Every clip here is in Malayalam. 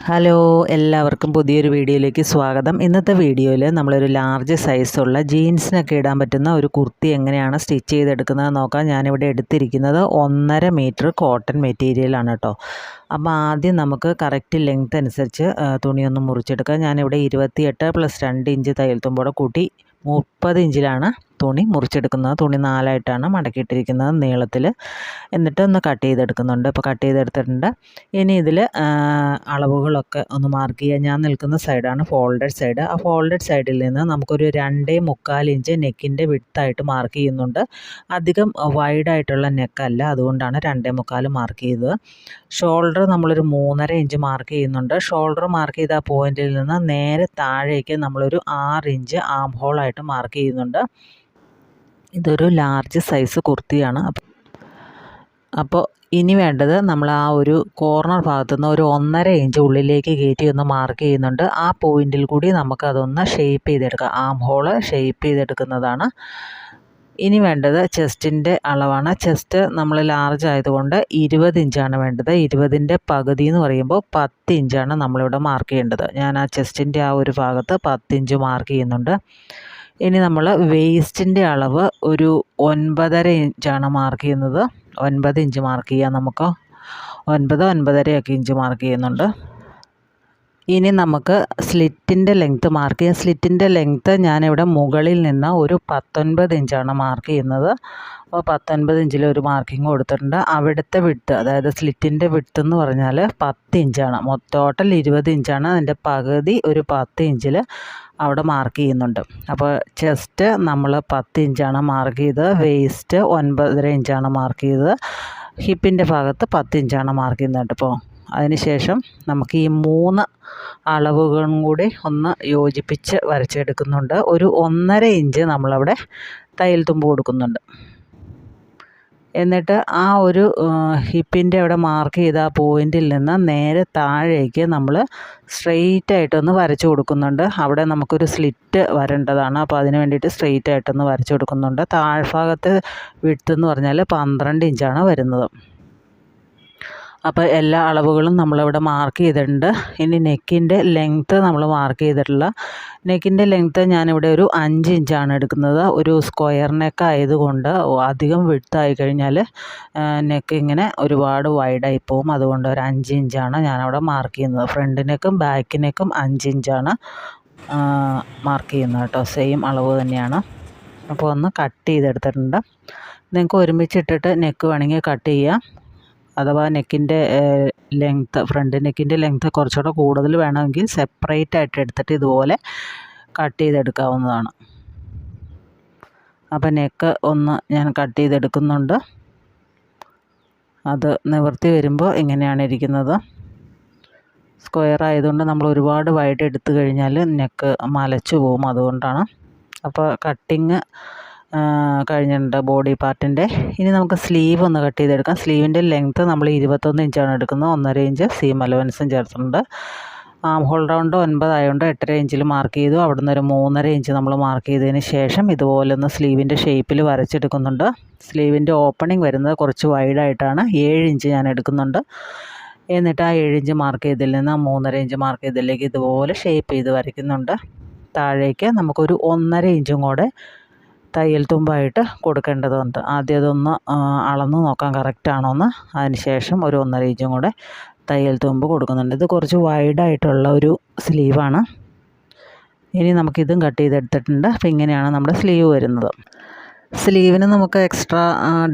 ഹലോ, എല്ലാവർക്കും പുതിയൊരു വീഡിയോയിലേക്ക് സ്വാഗതം. ഇന്നത്തെ വീഡിയോയിൽ നമ്മളൊരു ലാർജ് സൈസുള്ള ജീൻസിനൊക്കെ ഇടാൻ പറ്റുന്ന ഒരു കുർത്തി എങ്ങനെയാണ് സ്റ്റിച്ച് ചെയ്തെടുക്കുന്നത് നോക്കാം. ഞാനിവിടെ എടുത്തിരിക്കുന്നത് 1.5 മീറ്റർ കോട്ടൺ മെറ്റീരിയലാണ് കേട്ടോ. അപ്പോൾ ആദ്യം നമുക്ക് കറക്റ്റ് ലെങ്ത് അനുസരിച്ച് തുണിയൊന്ന് മുറിച്ചെടുക്കാം. ഞാനിവിടെ 28 + 2 ഇഞ്ച് തയ്യൽ തുമ്പോടെ കൂട്ടി 30 ഇഞ്ചിലാണ് തുണി മുറിച്ചെടുക്കുന്നത്. തുണി 4ആയിട്ടാണ് മടക്കിയിട്ടിരിക്കുന്നത് നീളത്തിൽ. എന്നിട്ട് ഒന്ന് കട്ട് ചെയ്തെടുക്കുന്നുണ്ട്. ഇപ്പോൾ കട്ട് ചെയ്തെടുത്തിട്ടുണ്ട്. ഇനി ഇതിൽ അളവുകളൊക്കെ ഒന്ന് മാർക്ക് ചെയ്യുക. ഞാൻ നിൽക്കുന്ന സൈഡാണ് ഫോൾഡഡ് സൈഡ്. ആ ഫോൾഡഡ് സൈഡിൽ നിന്ന് നമുക്കൊരു 2.25 ഇഞ്ച് നെക്കിൻ്റെ വിഡ്ത്തായിട്ട് മാർക്ക് ചെയ്യുന്നുണ്ട്. അധികം വൈഡായിട്ടുള്ള നെക്കല്ല, അതുകൊണ്ടാണ് 2.25 മാർക്ക് ചെയ്തത്. ഷോൾഡർ നമ്മളൊരു 3.5 ഇഞ്ച് മാർക്ക് ചെയ്യുന്നുണ്ട്. ഷോൾഡർ മാർക്ക് ചെയ്ത ആ പോയിന്റിൽ നിന്ന് നേരെ താഴേക്ക് നമ്മളൊരു 6 ഇഞ്ച് ആം ഹോളായിട്ട് മാർക്ക് ചെയ്യുന്നുണ്ട്. ഇതൊരു ലാർജ് സൈസ് കുർത്തിയാണ്. അപ്പോൾ ഇനി വേണ്ടത് നമ്മൾ ആ ഒരു കോർണർ ഭാഗത്തുനിന്ന് ഒരു 1.5 ഇഞ്ച് ഉള്ളിലേക്ക് കയറ്റി ഒന്ന് മാർക്ക് ചെയ്യുന്നുണ്ട്. ആ പോയിന്റിൽ കൂടി നമുക്കതൊന്ന് ഷേപ്പ് ചെയ്തെടുക്കാം. ആം ഹോള് ഷേപ്പ് ചെയ്തെടുക്കുന്നതാണ്. ഇനി വേണ്ടത് ചെസ്റ്റിൻ്റെ അളവാണ്. ചെസ്റ്റ് നമ്മൾ ലാർജ് ആയതുകൊണ്ട് 20 ഇഞ്ചാണ് വേണ്ടത്. 20ൻ്റെ പകുതി എന്ന് പറയുമ്പോൾ 10 ഇഞ്ചാണ് നമ്മളിവിടെ മാർക്ക് ചെയ്യേണ്ടത്. ഞാൻ ആ ചെസ്റ്റിൻ്റെ ആ ഒരു ഭാഗത്ത് 10 ഇഞ്ച് മാർക്ക് ചെയ്യുന്നുണ്ട്. ഇനി നമ്മൾ വേസ്റ്റിൻ്റെ അളവ് ഒരു 9.5 ഇഞ്ചാണ് മാർക്ക് ചെയ്യുന്നത്. 9 ഇഞ്ച് മാർക്ക് ചെയ്യാം. നമുക്ക് 9.5 ഇഞ്ച് മാർക്ക് ചെയ്യുന്നുണ്ട്. ഇനി നമുക്ക് സ്ലിറ്റിൻ്റെ ലെങ്ത്ത് മാർക്ക് ചെയ്യാം. സ്ലിറ്റിൻ്റെ ലെങ്ത്ത് ഞാനിവിടെ മുകളിൽ നിന്ന് ഒരു 19 ഇഞ്ചാണ് മാർക്ക് ചെയ്യുന്നത്. അപ്പോൾ 19 ഇഞ്ചിൽ ഒരു മാർക്കിങ് കൊടുത്തിട്ടുണ്ട്. അവിടുത്തെ വിഡ്ത്ത്, അതായത് സ്ലിറ്റിൻ്റെ വിഡ്ത്ത് എന്ന് പറഞ്ഞാൽ 10 ഇഞ്ചാണ്. ടോട്ടൽ 20 ഇഞ്ചാണ്. അതിൻ്റെ പകുതി ഒരു 10 ഇഞ്ചിൽ അവിടെ മാർക്ക് ചെയ്യുന്നുണ്ട്. അപ്പോൾ ചെസ്റ്റ് നമ്മൾ 10 ഇഞ്ചാണ് മാർക്ക് ചെയ്തത്. വേസ്റ്റ് 9.5 ഇഞ്ചാണ് മാർക്ക് ചെയ്തത്. ഹിപ്പിൻ്റെ ഭാഗത്ത് 10 ഇഞ്ചാണ് മാർക്ക് ചെയ്യുന്നത്. അപ്പോൾ അതിനുശേഷം നമുക്ക് ഈ 3 അളവുകളും കൂടി ഒന്ന് യോജിപ്പിച്ച് വരച്ചെടുക്കുന്നുണ്ട്. ഒരു 1.5 ഇഞ്ച് നമ്മളവിടെ തയ്യൽ തുമ്പ് കൊടുക്കുന്നുണ്ട്. എന്നിട്ട് ആ ഒരു ഹിപ്പിൻ്റെ അവിടെ മാർക്ക് ചെയ്ത ആ പോയിന്റിൽ നിന്ന് നേരെ താഴേക്ക് നമ്മൾ സ്ട്രെയിറ്റ് ആയിട്ടൊന്ന് വരച്ചു കൊടുക്കുന്നുണ്ട്. അവിടെ നമുക്കൊരു സ്ലിറ്റ് വരേണ്ടതാണ്. അപ്പോൾ അതിന് വേണ്ടിയിട്ട് സ്ട്രെയിറ്റ് ആയിട്ടൊന്ന് വരച്ചു കൊടുക്കുന്നുണ്ട്. താഴ്ഭാഗത്തെ വിഡ്ത്ത് എന്ന് പറഞ്ഞാൽ 12 ഇഞ്ചാണ് വരുന്നത്. അപ്പോൾ എല്ലാ അളവുകളും നമ്മളിവിടെ മാർക്ക് ചെയ്തിട്ടുണ്ട്. ഇനി നെക്കിൻ്റെ ലെങ്ത്ത് നമ്മൾ മാർക്ക് ചെയ്തിട്ടുള്ള നെക്കിൻ്റെ ലെങ്ത്ത് ഞാനിവിടെ ഒരു 5 ഇഞ്ചാണ് എടുക്കുന്നത്. ഒരു സ്ക്വയർ നെക്ക് ആയതുകൊണ്ട് അധികം വിഡ്ത്തായി കഴിഞ്ഞാൽ നെക്ക് ഇങ്ങനെ ഒരുപാട് വൈഡായി പോകും. അതുകൊണ്ട് ഒരു 5 ഇഞ്ചാണ് ഞാനവിടെ മാർക്ക് ചെയ്യുന്നത്. ഫ്രണ്ട് നെക്കും ബാക്ക് നെക്കും 5 ഇഞ്ചാണ് മാർക്ക് ചെയ്യുന്നത് കേട്ടോ. സെയിം അളവ് തന്നെയാണ്. അപ്പോൾ ഒന്ന് കട്ട് ചെയ്തെടുത്തിട്ടുണ്ട്. നിങ്ങൾക്ക് ഒരുമിച്ചിട്ടിട്ട് നെക്ക് വേണമെങ്കിൽ കട്ട് ചെയ്യാം. അഥവാ നെക്കിൻ്റെ ലെങ്ത്ത്, ഫ്രണ്ട് നെക്കിൻ്റെ ലെങ്ത്ത് കുറച്ചുകൂടെ കൂടുതൽ വേണമെങ്കിൽ സെപ്പറേറ്റ് ആയിട്ട് എടുത്തിട്ട് ഇതുപോലെ കട്ട് ചെയ്തെടുക്കാവുന്നതാണ്. അപ്പോൾ നെക്ക് ഒന്ന് ഞാൻ കട്ട് ചെയ്തെടുക്കുന്നുണ്ട്. അത് നിവർത്തി വരുമ്പോൾ ഇങ്ങനെയാണ് ഇരിക്കുന്നത്. സ്ക്വയർ ആയതുകൊണ്ട് നമ്മൾ ഒരുപാട് വൈഡ് എടുത്തു കഴിഞ്ഞാൽ നെക്ക് മലച്ചു പോകും. അതുകൊണ്ടാണ്. അപ്പോൾ കട്ടിങ് കഴിഞ്ഞിട്ടുണ്ട് ബോഡി പാർട്ടിൻ്റെ. ഇനി നമുക്ക് സ്ലീവ് ഒന്ന് കട്ട് ചെയ്തെടുക്കാം. സ്ലീവിൻ്റെ ലെങ്ത്ത് നമ്മൾ 21 ഇഞ്ചാണ് എടുക്കുന്നത്. 1.5 ഇഞ്ച് സീം അലവൻസും ചേർത്തിട്ടുണ്ട്. ആം ഹോൾ റൗണ്ട് 9 ആയതുകൊണ്ട് 8.5 ഇഞ്ചിൽ മാർക്ക് ചെയ്തു. അവിടെ നിന്ന് ഒരു 3.5 ഇഞ്ച് നമ്മൾ മാർക്ക് ചെയ്തതിന് ശേഷം ഇതുപോലെ ഒന്ന് സ്ലീവിൻ്റെ ഷേപ്പിൽ വരച്ചെടുക്കുന്നുണ്ട്. സ്ലീവിൻ്റെ ഓപ്പണിംഗ് വരുന്നത് കുറച്ച് വൈഡായിട്ടാണ്. 7 ഇഞ്ച് ഞാൻ എടുക്കുന്നുണ്ട്. എന്നിട്ട് ആ 7 ഇഞ്ച് മാർക്ക് ചെയ്തതിൽ നിന്ന് 3.5 ഇഞ്ച് മാർക്ക് ചെയ്തതിലേക്ക് ഇതുപോലെ ഷേപ്പ് ചെയ്ത് വരയ്ക്കുന്നുണ്ട്. താഴേക്ക് നമുക്കൊരു 1.5 ഇഞ്ചും കൂടെ തയ്യൽ തുമ്പായിട്ട് കൊടുക്കേണ്ടതുണ്ട്. ആദ്യം അതൊന്ന് അളന്ന് നോക്കാം കറക്റ്റാണോ എന്ന്. അതിന് ശേഷം ഒരു 1.5 ഇഞ്ചും കൂടെ തയ്യൽ തുമ്പ് കൊടുക്കുന്നുണ്ട്. ഇത് കുറച്ച് വൈഡായിട്ടുള്ള ഒരു സ്ലീവാണ്. ഇനി നമുക്കിതും കട്ട് ചെയ്തെടുത്തിട്ടുണ്ട്. അപ്പോൾ ഇങ്ങനെയാണ് നമ്മുടെ സ്ലീവ് വരുന്നത്. സ്ലീവിന് നമുക്ക് എക്സ്ട്രാ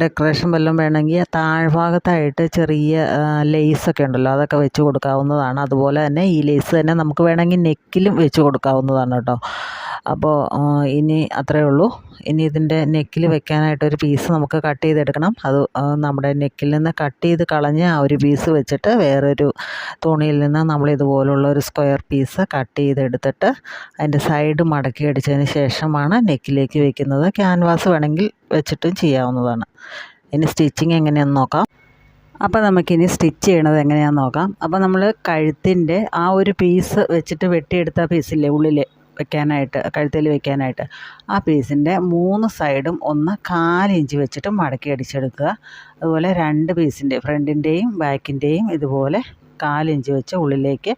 ഡെക്കറേഷൻ വല്ലതും വേണമെങ്കിൽ താഴ്ഭാഗത്തായിട്ട് ചെറിയ ലേസൊക്കെ ഉണ്ടല്ലോ, അതൊക്കെ വെച്ച് കൊടുക്കാവുന്നതാണ്. അതുപോലെ തന്നെ ഈ ലേസ് തന്നെ നമുക്ക് വേണമെങ്കിൽ നെക്കിലും വെച്ച് കൊടുക്കാവുന്നതാണ് കേട്ടോ. അപ്പോൾ ഇനി അത്രയേ ഉള്ളൂ. ഇനി ഇതിൻ്റെ നെക്കിൽ വെക്കാനായിട്ടൊരു പീസ് നമുക്ക് കട്ട് ചെയ്തെടുക്കണം. അത് നമ്മുടെ നെക്കിൽ നിന്ന് കട്ട് ചെയ്ത് കളഞ്ഞ് ആ ഒരു പീസ് വെച്ചിട്ട് വേറൊരു തുണിയിൽ നിന്ന് നമ്മൾ ഇതുപോലുള്ള ഒരു സ്ക്വയർ പീസ് കട്ട് ചെയ്തെടുത്തിട്ട് അതിൻ്റെ സൈഡ് മടക്കി അടിച്ചതിന് ശേഷമാണ് നെക്കിലേക്ക് വെക്കുന്നത്. ക്യാൻവാസ് വേണമെങ്കിൽ വെച്ചിട്ടും ചെയ്യാവുന്നതാണ്. ഇനി സ്റ്റിച്ചിങ് എങ്ങനെയാണെന്ന് നോക്കാം. അപ്പോൾ നമുക്കിനി സ്റ്റിച്ച് ചെയ്യണത് എങ്ങനെയാണെന്ന് നോക്കാം. അപ്പോൾ നമ്മൾ കഴുത്തിൻ്റെ ആ ഒരു പീസ് വെച്ചിട്ട് വെട്ടിയെടുത്ത പീസില്ലേ ഉള്ളിൽ വെക്കാനായിട്ട്, കഴുത്തിൽ വെക്കാനായിട്ട്, ആ പീസിൻ്റെ 3 സൈഡും ഒന്ന് 1/4 ഇഞ്ച് വെച്ചിട്ട് മടക്കി അടിച്ചെടുക്കുക. അതുപോലെ 2 പീസിൻ്റെ ഫ്രണ്ടിൻ്റെയും ബാക്കിൻ്റെയും ഇതുപോലെ 1/4 ഇഞ്ച് വെച്ച് ഉള്ളിലേക്ക്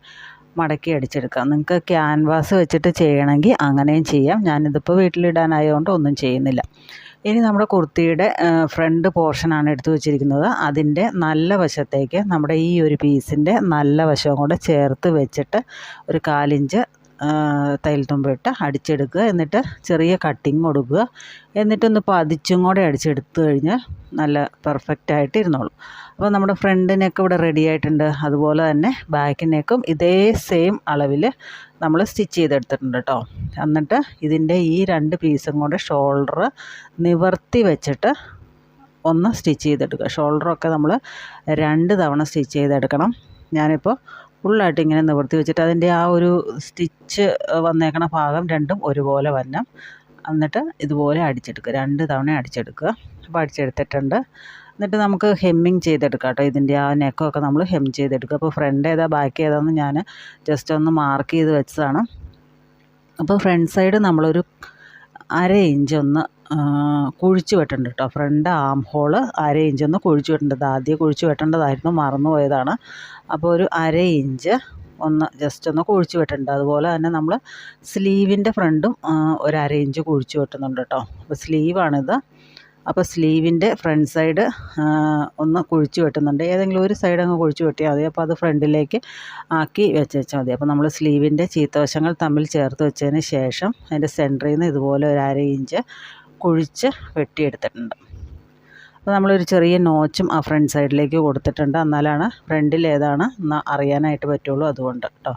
മടക്കി അടിച്ചെടുക്കാം. നിങ്ങൾക്ക് ക്യാൻവാസ് വെച്ചിട്ട് ചെയ്യണമെങ്കിൽ അങ്ങനെയും ചെയ്യാം. ഞാനിതിപ്പോൾ വീട്ടിലിടാനായതുകൊണ്ട് ഒന്നും ചെയ്യുന്നില്ല. ഇനി നമ്മുടെ കുർത്തിയുടെ ഫ്രണ്ട് പോർഷനാണ് എടുത്തു വച്ചിരിക്കുന്നത്. അതിൻ്റെ നല്ല വശത്തേക്ക് നമ്മുടെ ഈ ഒരു പീസിൻ്റെ നല്ല വശവും കൂടെ ചേർത്ത് വെച്ചിട്ട് ഒരു 1/4 ഇഞ്ച് തയ്യൽ തുമ്പിട്ട് അടിച്ചെടുക്കുക. എന്നിട്ട് ചെറിയ കട്ടിങ് കൊടുക്കുക. എന്നിട്ടൊന്ന് പതിച്ചും കൂടെ അടിച്ചെടുത്തു കഴിഞ്ഞാൽ നല്ല പെർഫെക്റ്റായിട്ട് ഇരുന്നോളും. അപ്പോൾ നമ്മുടെ ഫ്രണ്ട് നെക്ക് ഇവിടെ റെഡി ആയിട്ടുണ്ട്. അതുപോലെ തന്നെ ബാക്ക് നെക്കും ഇതേ സെയിം അളവിൽ നമ്മൾ സ്റ്റിച്ച് ചെയ്തെടുത്തിട്ടുണ്ട് കേട്ടോ. എന്നിട്ട് ഇതിൻ്റെ ഈ 2 പീസും കൂടെ ഷോൾഡർ നിവർത്തി വെച്ചിട്ട് ഒന്ന് സ്റ്റിച്ച് ചെയ്തെടുക്കുക. ഷോൾഡറൊക്കെ നമ്മൾ 2 തവണ സ്റ്റിച്ച് ചെയ്തെടുക്കണം. ഞാനിപ്പോൾ ഫുള്ളായിട്ട് ഇങ്ങനെ നിവർത്തി വെച്ചിട്ട് അതിൻ്റെ ആ ഒരു സ്റ്റിച്ച് വന്നേക്കണ ഭാഗം രണ്ടും ഒരുപോലെ വരണം. എന്നിട്ട് ഇതുപോലെ അടിച്ചെടുക്കുക. 2 തവണ അടിച്ചെടുക്കുക. അപ്പോൾ അടിച്ചെടുത്തിട്ടുണ്ട്. എന്നിട്ട് നമുക്ക് ഹെമ്മിങ് ചെയ്തെടുക്കാം കേട്ടോ. ഇതിൻ്റെ ആ നെക്കൊക്കെ നമ്മൾ ഹെം ചെയ്തെടുക്കുക. അപ്പോൾ ഫ്രണ്ട് ഏതാ ബാക്ക് ഏതാണെന്ന് ഞാൻ ജസ്റ്റ് ഒന്ന് മാർക്ക് ചെയ്ത് വെച്ചതാണ്. അപ്പോൾ ഫ്രണ്ട് സൈഡ് നമ്മളൊരു 1/2 ഇഞ്ച് ഒന്ന് കുഴിച്ച് വെട്ടേണ്ട കേട്ടോ. ഫ്രണ്ട് ആം ഹോള് 1/2 ഇഞ്ച് ഒന്ന് കുഴിച്ച് വെട്ടേണ്ടത്. ആദ്യം കുഴിച്ച് വെട്ടേണ്ടതായിരുന്നു, മറന്നു പോയതാണ്. അപ്പോൾ ഒരു 1/2 ഇഞ്ച് ഒന്ന് ജസ്റ്റ് ഒന്ന് കുഴിച്ച് വെട്ടേണ്ടത്. അതുപോലെ തന്നെ നമ്മൾ സ്ലീവിൻ്റെ ഫ്രണ്ടും ഒരു 1/2 ഇഞ്ച് കുഴിച്ച് വെട്ടുന്നുണ്ട് കേട്ടോ. അപ്പോൾ സ്ലീവാണിത്. അപ്പോൾ സ്ലീവിൻ്റെ ഫ്രണ്ട് സൈഡ് ഒന്ന് കുഴിച്ച് വെട്ടുന്നുണ്ട്. ഏതെങ്കിലും ഒരു സൈഡ് അങ്ങ് കുഴിച്ച് വെട്ടിയാൽ മതി. അപ്പോൾ അത് ഫ്രണ്ടിലേക്ക് ആക്കി വെച്ചാൽ മതി. അപ്പോൾ നമ്മൾ സ്ലീവിൻ്റെ ചീത്തവശങ്ങൾ തമ്മിൽ ചേർത്ത് വെച്ചതിന് ശേഷം അതിൻ്റെ സെൻറ്ററിൽ നിന്ന് ഇതുപോലെ ഒരു 1/2 ഇഞ്ച് കുഴിച്ച് വെട്ടിയെടുത്തിട്ടുണ്ട്. അപ്പോൾ നമ്മളൊരു ചെറിയ നോച്ചും ആ ഫ്രണ്ട് സൈഡിലേക്ക് കൊടുത്തിട്ടുണ്ട്. എന്നാലാണ് ഫ്രണ്ടിൽ ഏതാണ് എന്ന് അറിയാനായിട്ട് പറ്റുള്ളൂ. അതുകൊണ്ട് കേട്ടോ.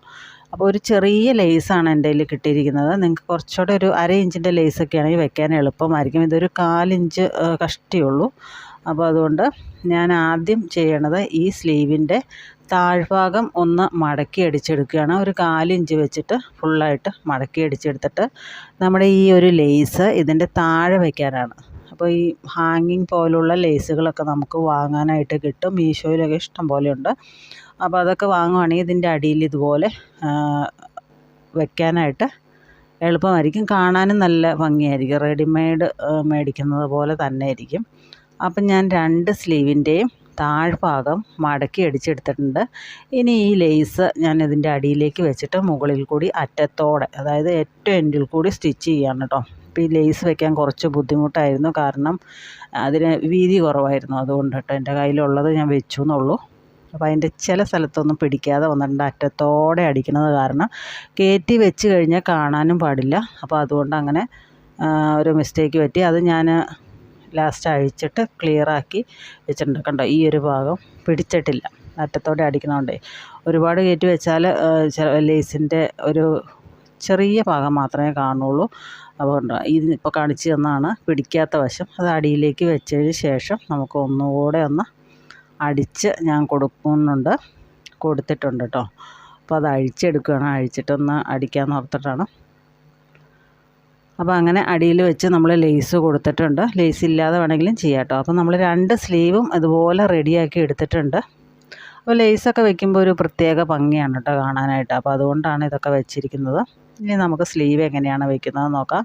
അപ്പോൾ ഒരു ചെറിയ ലേസാണ് എൻ്റെ കയ്യിൽ കിട്ടിയിരിക്കുന്നത്. നിങ്ങൾക്ക് കുറച്ചുകൂടെ ഒരു 1/2 ഇഞ്ചിൻ്റെ ലേസൊക്കെ ആണെങ്കിൽ വെക്കാൻ എളുപ്പമായിരിക്കും. ഇതൊരു 1/4 ഇഞ്ച് കഷ്ടിയുള്ളൂ. അപ്പോൾ അതുകൊണ്ട് ഞാൻ ആദ്യം ചെയ്യണത് ഈ സ്ലീവിൻ്റെ താഴ്ഭാഗം ഒന്ന് മടക്കി അടിച്ചെടുക്കുകയാണ്. ഒരു 1/4 ഇഞ്ച് വെച്ചിട്ട് ഫുള്ളായിട്ട് മടക്കി അടിച്ചെടുത്തിട്ട് നമ്മുടെ ഈ ഒരു ലേസ് ഇതിൻ്റെ താഴെ വയ്ക്കാനാണ്. അപ്പോൾ ഈ ഹാങ്ങിങ് പോലുള്ള ലേസുകളൊക്കെ നമുക്ക് വാങ്ങാനായിട്ട് കിട്ടും. മീഷോയിലൊക്കെ ഇഷ്ടം പോലെയുണ്ട്. അപ്പോൾ അതൊക്കെ വാങ്ങുവാണെങ്കിൽ ഇതിൻ്റെ അടിയിൽ ഇതുപോലെ വെക്കാനായിട്ട് എളുപ്പമായിരിക്കും. കാണാനും നല്ല ഭംഗിയായിരിക്കും. റെഡിമെയ്ഡ് മേടിക്കുന്നത് പോലെ തന്നെ ആയിരിക്കും. അപ്പം ഞാൻ 2 സ്ലീവിൻ്റെയും താഴ്ഭാഗം മടക്കി അടിച്ചെടുത്തിട്ടുണ്ട്. ഇനി ഈ ലേസ് ഞാൻ ഇതിൻ്റെ അടിയിലേക്ക് വെച്ചിട്ട് മുകളിൽ കൂടി അറ്റത്തോടെ, അതായത് ഏറ്റവും എൻഡിൽ കൂടി സ്റ്റിച്ച് ചെയ്യാണ് കേട്ടോ. അപ്പോൾ ഈ ലേസ് വെക്കാൻ കുറച്ച് ബുദ്ധിമുട്ടായിരുന്നു. കാരണം അതിന് വീതി കുറവായിരുന്നു. അതുകൊണ്ട് കേട്ടോ എൻ്റെ കയ്യിലുള്ളത് ഞാൻ വെച്ചു എന്നുള്ളൂ. അപ്പോൾ അതിൻ്റെ ചില സ്ഥലത്തൊന്നും പിടിക്കാതെ വന്നിട്ടുണ്ട്. അറ്റത്തോടെ അടിക്കുന്നത് കാരണം കയറ്റി വെച്ച് കഴിഞ്ഞാൽ കാണാനും പാടില്ല. അപ്പോൾ അതുകൊണ്ട് അങ്ങനെ ഒരു മിസ്റ്റേക്ക് പറ്റി. അത് ഞാൻ ലാസ്റ്റ് അഴിച്ചിട്ട് ക്ലിയറാക്കി വെച്ചിട്ടുണ്ട്. കണ്ടോ, ഈ ഒരു ഭാഗം പിടിച്ചിട്ടില്ല. അറ്റത്തോടെ അടിക്കണോണ്ടേ ഒരുപാട് കയറ്റി വെച്ചാൽ ലേസിൻ്റെ ഒരു ചെറിയ ഭാഗം മാത്രമേ കാണുള്ളൂ. അതുകൊണ്ട് ഇതിപ്പോൾ കാണിച്ചു തന്നാണ് പിടിക്കാത്ത വശം. അത് അടിയിലേക്ക് വെച്ചതിന് ശേഷം നമുക്ക് ഒന്നുകൂടെ ഒന്ന് അടിച്ച് ഞാൻ കൊടുത്തിട്ടുണ്ട് കേട്ടോ. അപ്പോൾ അത് അഴിച്ചെടുക്കുകയാണ്. അഴിച്ചിട്ടൊന്ന് അടിക്കാമെന്ന് ഓർത്തിട്ടാണ്. അപ്പോൾ അങ്ങനെ അടിയിൽ വെച്ച് നമ്മൾ ലേസ് കൊടുത്തിട്ടുണ്ട്. ലേസ് ഇല്ലാതെ വേണമെങ്കിലും ചെയ്യാം കേട്ടോ. അപ്പോൾ നമ്മൾ 2 സ്ലീവും ഇതുപോലെ റെഡിയാക്കി എടുത്തിട്ടുണ്ട്. അപ്പോൾ ലേസൊക്കെ വെക്കുമ്പോൾ ഒരു പ്രത്യേക ഭംഗിയാണ് കേട്ടോ കാണാനായിട്ട്. അപ്പോൾ അതുകൊണ്ടാണ് ഇതൊക്കെ വെച്ചിരിക്കുന്നത്. ഇനി നമുക്ക് സ്ലീവ് എങ്ങനെയാണ് വെക്കുന്നത് നോക്കാം.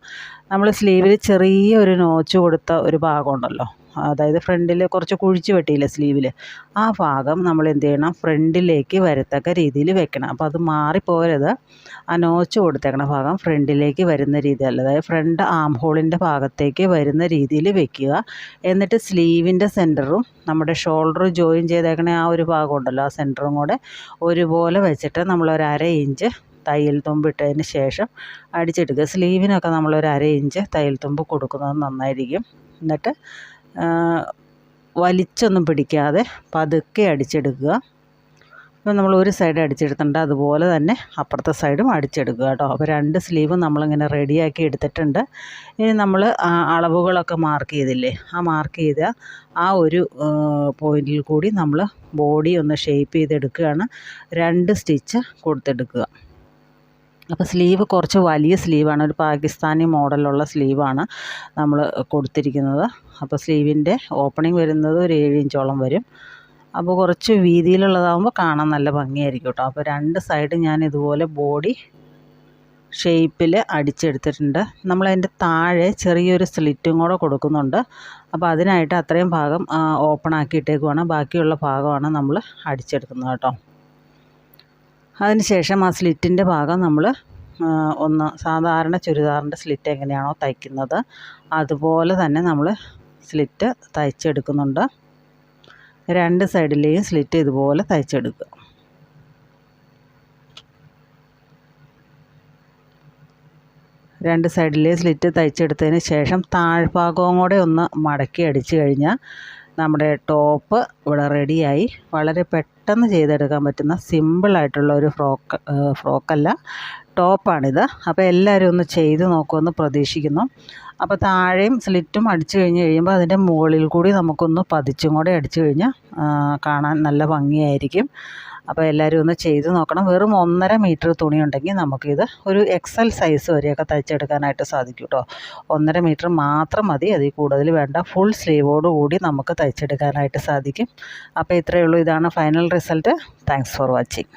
നമ്മൾ സ്ലീവിൽ ചെറിയൊരു നോച്ച് കൊടുത്ത ഒരു ഭാഗമുണ്ടല്ലോ, അതായത് ഫ്രണ്ടിൽ കുറച്ച് കുഴിച്ച് വെട്ടിയില്ലേ സ്ലീവിൽ, ആ ഭാഗം നമ്മൾ എന്ത് ചെയ്യണം, ഫ്രണ്ടിലേക്ക് വരത്തക്ക രീതിയിൽ വെക്കണം. അപ്പോൾ അത് മാറിപ്പോരുത്. ആ നോച്ച് കൊടുത്തേക്കണ ഭാഗം ഫ്രണ്ടിലേക്ക് വരുന്ന രീതിയിൽ, അതായത് ഫ്രണ്ട് ആം ഹോളിൻ്റെ ഭാഗത്തേക്ക് വരുന്ന രീതിയിൽ വെക്കുക. എന്നിട്ട് സ്ലീവിൻ്റെ സെൻറ്ററും നമ്മുടെ ഷോൾഡർ ജോയിൻ ചെയ്തേക്കണ ആ ഒരു ഭാഗം ഉണ്ടല്ലോ, ആ സെൻറ്ററും കൂടെ ഒരുപോലെ വെച്ചിട്ട് നമ്മളൊരു 1/2 ഇഞ്ച് തയ്യൽ തുമ്പ് ഇട്ടതിന് ശേഷം അടിച്ചെടുക്കുക. സ്ലീവിനൊക്കെ നമ്മളൊരു 1/2 ഇഞ്ച് തയ്യൽ തുമ്പ് കൊടുക്കുന്നത് നന്നായിരിക്കും. എന്നിട്ട് വലിച്ചൊന്നും പിടിക്കാതെ പതുക്കെ അടിച്ചെടുക്കുക. അപ്പോൾ നമ്മൾ ഒരു സൈഡ് അടിച്ചെടുത്തിട്ടുണ്ട്, അതുപോലെ തന്നെ അപ്പുറത്തെ സൈഡും അടിച്ചെടുക്കുക കേട്ടോ. അപ്പോൾ 2 സ്ലീവും നമ്മളിങ്ങനെ റെഡിയാക്കി എടുത്തിട്ടുണ്ട്. ഇനി നമ്മൾ അളവുകളൊക്കെ മാർക്ക് ചെയ്തില്ലേ, ആ മാർക്ക് ചെയ്ത ആ ഒരു പോയിൻറ്റിൽ കൂടി നമ്മൾ ബോഡി ഒന്ന് ഷേപ്പ് ചെയ്തെടുക്കുകയാണ്. 2 സ്റ്റിച്ച് കൊടുത്തെടുക്കുക. അപ്പോൾ സ്ലീവ് കുറച്ച് വലിയ സ്ലീവാണ്, ഒരു പാകിസ്ഥാനി മോഡലുള്ള സ്ലീവാണ് നമ്മൾ കൊടുത്തിരിക്കുന്നത്. അപ്പോൾ സ്ലീവിൻ്റെ ഓപ്പണിംഗ് വരുന്നത് ഒരു 7 ഇഞ്ചോളം വരും. അപ്പോൾ കുറച്ച് വീതിയിലുള്ളതാകുമ്പോൾ കാണാൻ നല്ല ഭംഗിയായിരിക്കും കേട്ടോ. അപ്പോൾ 2 സൈഡ് ഞാൻ ഇതുപോലെ ബോഡി ഷേപ്പിൽ അടിച്ചെടുത്തിട്ടുണ്ട്. നമ്മളതിൻ്റെ താഴെ ചെറിയൊരു സ്ലിറ്റും കൂടെ കൊടുക്കുന്നുണ്ട്. അപ്പോൾ അതിനായിട്ട് അത്രയും ഭാഗം ഓപ്പൺ ആക്കിയിട്ടേക്കുവാണ്. ബാക്കിയുള്ള ഭാഗമാണ് നമ്മൾ അടിച്ചെടുക്കുന്നത് കേട്ടോ. അതിനുശേഷം ആ സ്ലിറ്റിൻ്റെ ഭാഗം നമ്മൾ ഒന്ന് സാധാരണ ചുരിദാറിൻ്റെ സ്ലിറ്റ് എങ്ങനെയാണോ തയ്ക്കുന്നത് അതുപോലെ തന്നെ നമ്മൾ സ്ലിറ്റ് തയ്ച്ചെടുക്കുന്നുണ്ട്. രണ്ട് സൈഡിലെയും സ്ലിറ്റ് ഇതുപോലെ തയ്ച്ചെടുക്കുക. രണ്ട് സൈഡിലെ സ്ലിറ്റ് തയ്ച്ചെടുത്തതിന് ശേഷം താഴ്ഭാഗവും കൂടെ ഒന്ന് മടക്കി അടിച്ചു കഴിഞ്ഞാൽ നമ്മുടെ ടോപ്പ് ഇവിടെ റെഡിയായി. വളരെ പെട്ടെന്ന് ചെയ്തെടുക്കാൻ പറ്റുന്ന സിമ്പിളായിട്ടുള്ള ഒരു ഫ്രോക്കല്ല, ടോപ്പാണിത്. അപ്പോൾ എല്ലാവരും ഒന്ന് ചെയ്ത് നോക്കുമെന്ന് പ്രതീക്ഷിക്കുന്നു. അപ്പോൾ താഴെയും സ്ലിറ്റും അടിച്ചു കഴിയുമ്പോൾ അതിൻ്റെ മുകളിൽ കൂടി നമുക്കൊന്ന് പതിച്ചും കൂടെ അടിച്ചു കഴിഞ്ഞാൽ കാണാൻ നല്ല ഭംഗിയായിരിക്കും. അപ്പോൾ എല്ലാവരും ഒന്ന് ചെയ്ത് നോക്കണം. വെറും 1.5 മീറ്റർ തുണി ഉണ്ടെങ്കിൽ നമുക്കിത് ഒരു XL സൈസ് വരെയൊക്കെ തയ്ച്ചെടുക്കാനായിട്ട് സാധിക്കും കേട്ടോ. 1.5 മീറ്റർ മാത്രം മതി, അതിൽ കൂടുതൽ വേണ്ട. ഫുൾ സ്ലീവോട് കൂടി നമുക്ക് തയ്ച്ചെടുക്കാനായിട്ട് സാധിക്കും. അപ്പോൾ ഇത്രയേ ഉള്ളൂ. ഇതാണ് final result. Thanks for watching.